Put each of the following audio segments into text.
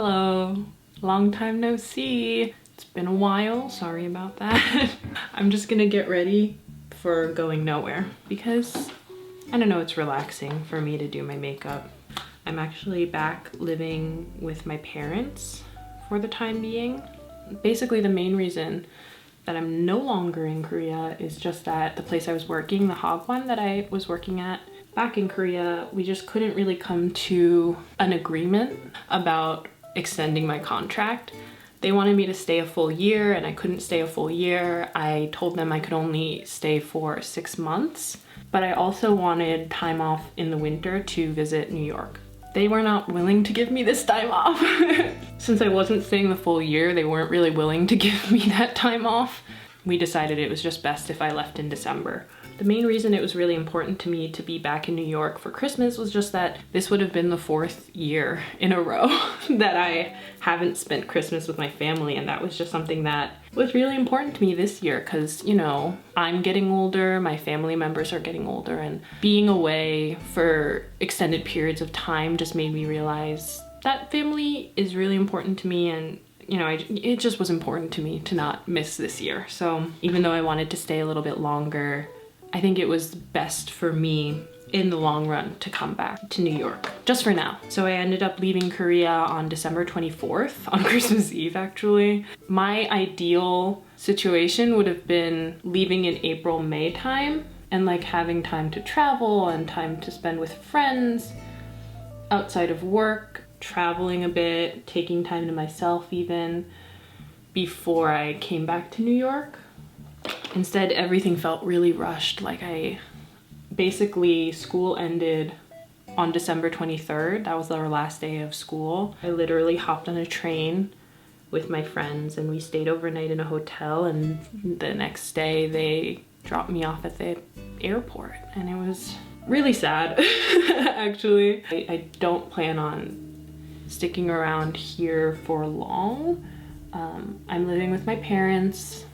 Hello, long time no see. It's been a while, sorry about that. I'm just gonna get ready for going nowhere because I don't know, it's relaxing for me to do my makeup. I'm actually back living with my parents for the time being. Basically the main reason that I'm no longer in Korea is just that the place I was working, the Hagwon that I was working at back in Korea, we just couldn't really come to an agreement about extending my contract. They wanted me to stay a full year and I couldn't stay a full year. I told them I could only stay for 6 months, but I also wanted time off in the winter to visit New York. They were not willing to give me this time off. Since I wasn't staying the full year, they weren't really willing to give me that time off. We decided it was just best if I left in December. The main reason it was really important to me to be back in New York for Christmas was just that this would have been the 4th year in a row that I haven't spent Christmas with my family, and that was just something that was really important to me this year because, you know, I'm getting older, my family members are getting older, and being away for extended periods of time just made me realize that family is really important to me, and you know, it just was important to me to not miss this year. So even though I wanted to stay a little bit longer, I think it was best for me in the long run to come back to New York, just for now. So I ended up leaving Korea on December 24th, on Christmas Eve actually. My ideal situation would have been leaving in April, May time, and like having time to travel and time to spend with friends outside of work, traveling a bit, taking time to myself even, before I came back to New York. Instead, everything felt really rushed. Like basically school ended on December 23rd. That was our last day of school. I literally hopped on a train with my friends and we stayed overnight in a hotel, and the next day they dropped me off at the airport, and it was really sad actually. I don't plan on sticking around here for long. I'm living with my parents.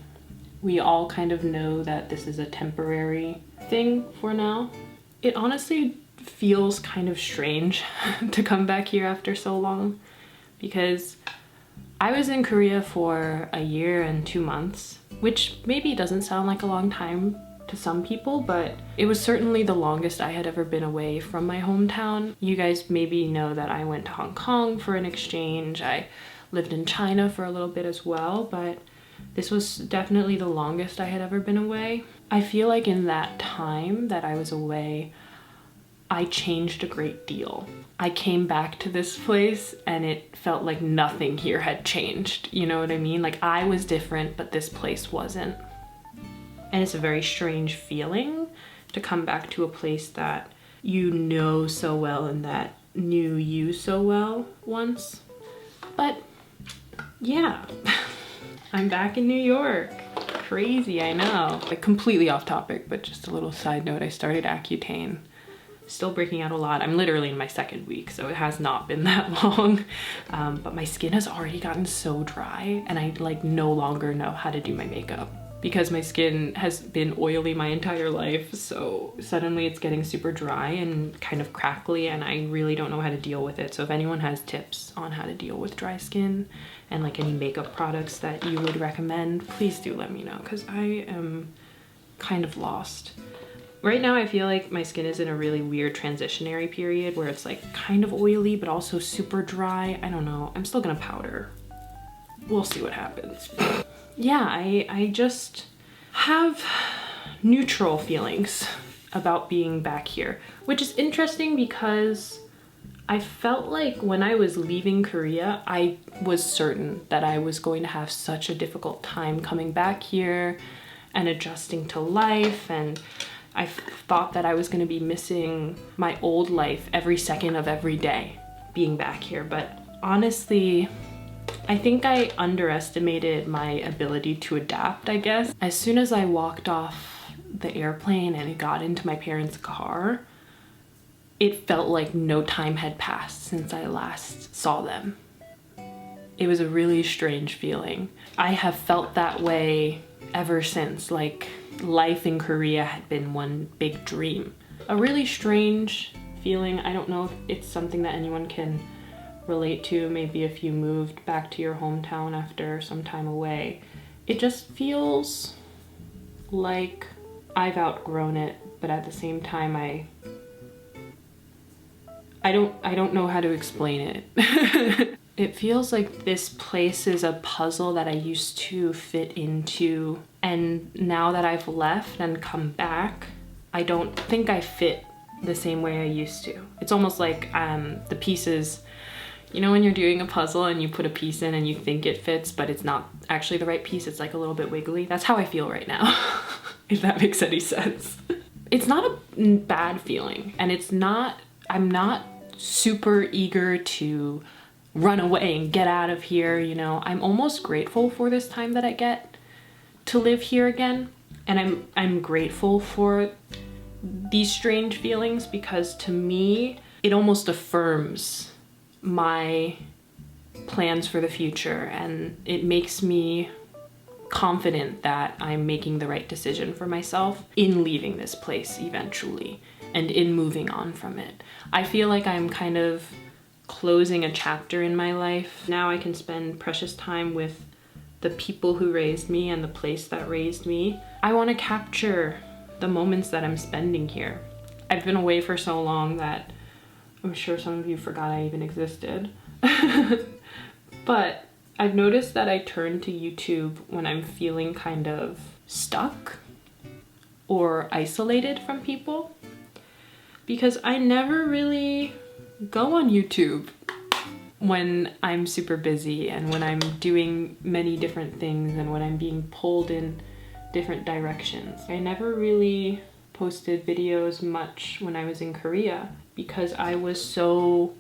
We all kind of know that this is a temporary thing for now. It honestly feels kind of strange to come back here after so long because I was in Korea for a year and 2 months, which maybe doesn't sound like a long time to some people, but it was certainly the longest I had ever been away from my hometown. You guys maybe know that I went to Hong Kong for an exchange. I lived in China for a little bit as well, but this was definitely the longest I had ever been away. I feel like in that time that I was away, I changed a great deal. I came back to this place and it felt like nothing here had changed. You know what I mean? Like I was different, but this place wasn't. And it's a very strange feeling to come back to a place that you know so well and that knew you so well once. But yeah. I'm back in New York. Crazy, I know. Like completely off topic, but just a little side note, I started Accutane. Still breaking out a lot. I'm literally in my 2nd week, so it has not been that long. But my skin has already gotten so dry and I like no longer know how to do my makeup because my skin has been oily my entire life. So suddenly it's getting super dry and kind of crackly and I really don't know how to deal with it. So if anyone has tips on how to deal with dry skin and like any makeup products that you would recommend, please do let me know because I am kind of lost. Right now I feel like my skin is in a really weird transitionary period where it's like kind of oily but also super dry. I don't know. I'm still gonna powder. We'll see what happens. Yeah, I just have neutral feelings about being back here, which is interesting because I felt like when I was leaving Korea, I was certain that I was going to have such a difficult time coming back here and adjusting to life, and I thought that I was going to be missing my old life every second of every day being back here. But honestly, I think I underestimated my ability to adapt, I guess. As soon as I walked off the airplane and got into my parents' car, it felt like no time had passed since I last saw them. It was a really strange feeling. I have felt that way ever since. Like life in Korea had been one big dream. A really strange feeling. I don't know if it's something that anyone can relate to, maybe if you moved back to your hometown after some time away. It just feels like I've outgrown it, but at the same time I don't know how to explain it. It feels like this place is a puzzle that I used to fit into, and now that I've left and come back, I don't think I fit the same way I used to. It's almost like the pieces, you know when you're doing a puzzle and you put a piece in and you think it fits, but it's not actually the right piece, it's like a little bit wiggly? That's how I feel right now, if that makes any sense. It's not a bad feeling, and I'm not super eager to run away and get out of here, you know. I'm almost grateful for this time that I get to live here again, and I'm grateful for these strange feelings, because to me it almost affirms my plans for the future, and it makes me confident that I'm making the right decision for myself in leaving this place eventually and in moving on from it. I feel like I'm kind of closing a chapter in my life. Now I can spend precious time with the people who raised me and the place that raised me. I want to capture the moments that I'm spending here. I've been away for so long that I'm sure some of you forgot I even existed. But I've noticed that I turn to YouTube when I'm feeling kind of stuck or isolated from people, because I never really go on YouTube when I'm super busy and when I'm doing many different things and when I'm being pulled in different directions. I never really posted videos much when I was in Korea because I was so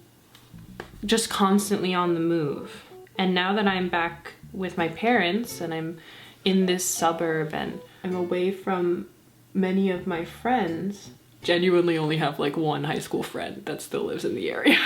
just constantly on the move. And now that I'm back with my parents and I'm in this suburb and I'm away from many of my friends, genuinely only have like one high school friend that still lives in the area.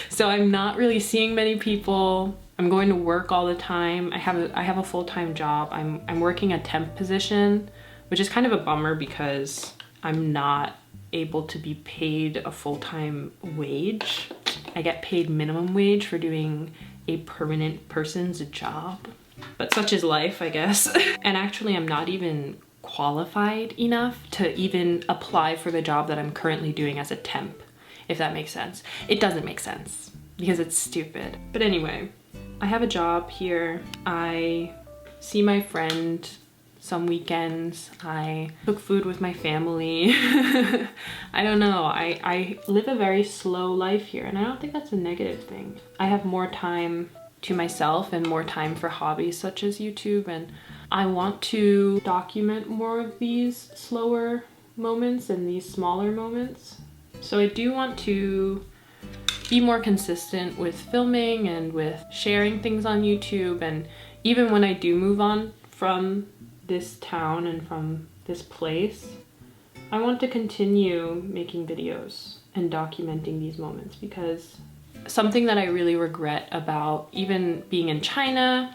So I'm not really seeing many people. I'm going to work all the time. I have a full-time job. I'm working a temp position, which is kind of a bummer because I'm not able to be paid a full-time wage. I get paid minimum wage for doing a permanent person's job, but such is life, I guess. And actually I'm not even qualified enough to even apply for the job that I'm currently doing as a temp, if that makes sense. It doesn't make sense because it's stupid. But anyway, I have a job here. I see my friend some weekends. I cook food with my family. I don't know. I live a very slow life here, and I don't think that's a negative thing. I have more time to myself and more time for hobbies such as YouTube, and I want to document more of these slower moments and these smaller moments. So I do want to be more consistent with filming and with sharing things on YouTube, and even when I do move on from this town and from this place, I want to continue making videos and documenting these moments, because something that I really regret about even being in China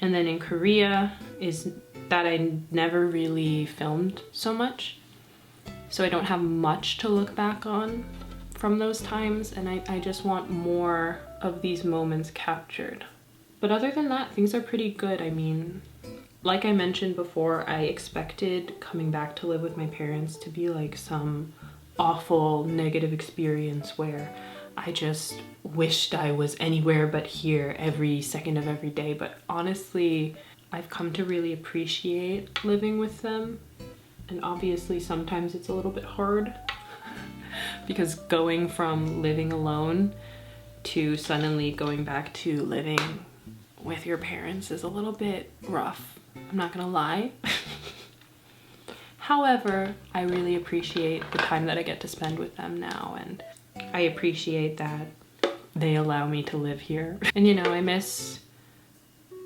and then in Korea is that I never really filmed so much. So I don't have much to look back on from those times, and I just want more of these moments captured. But other than that, things are pretty good. I mean, like I mentioned before, I expected coming back to live with my parents to be like some awful negative experience where I just wished I was anywhere but here every second of every day. But honestly, I've come to really appreciate living with them. And obviously sometimes it's a little bit hard because going from living alone to suddenly going back to living with your parents is a little bit rough. I'm not gonna lie. However, I really appreciate the time that I get to spend with them now, and I appreciate that they allow me to live here. And you know, I miss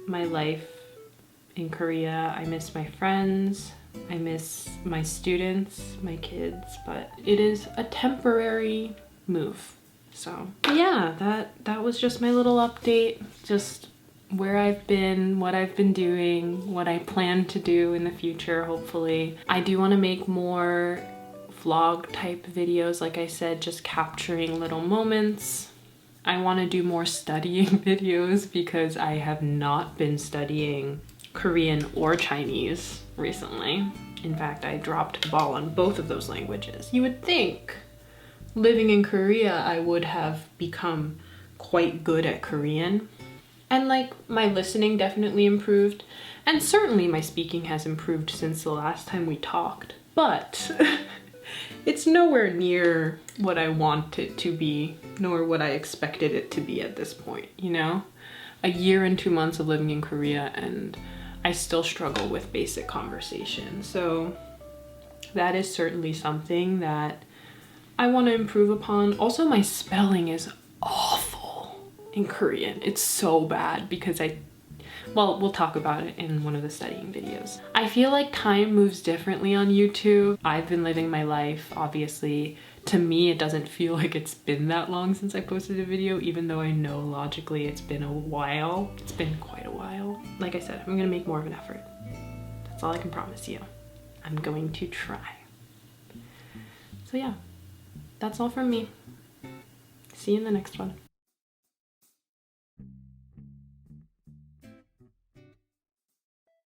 my life in Korea. I miss my friends. I miss my students, my kids, but it is a temporary move. So yeah, that was just my little update. Just where I've been, what I've been doing, what I plan to do in the future, hopefully. I do want to make more vlog type videos, like I said, just capturing little moments I want to do more studying videos because I have not been studying Korean or Chinese recently. In fact, I dropped the ball on both of those languages. You would think living in Korea, I would have become quite good at Korean. And like my listening definitely improved. And certainly my speaking has improved since the last time we talked. But it's nowhere near what I want it to be, nor what I expected it to be at this point, you know? A year and 2 months of living in Korea and I still struggle with basic conversation. So that is certainly something that I want to improve upon. Also, my spelling is awful in Korean. It's so bad because well, we'll talk about it in one of the studying videos. I feel like time moves differently on YouTube. I've been living my life, obviously. To me, it doesn't feel like it's been that long since I posted a video, even though I know logically it's been a while. It's been quite a while. Like I said, I'm gonna make more of an effort. That's all I can promise you. I'm going to try. So yeah, that's all from me. See you in the next one.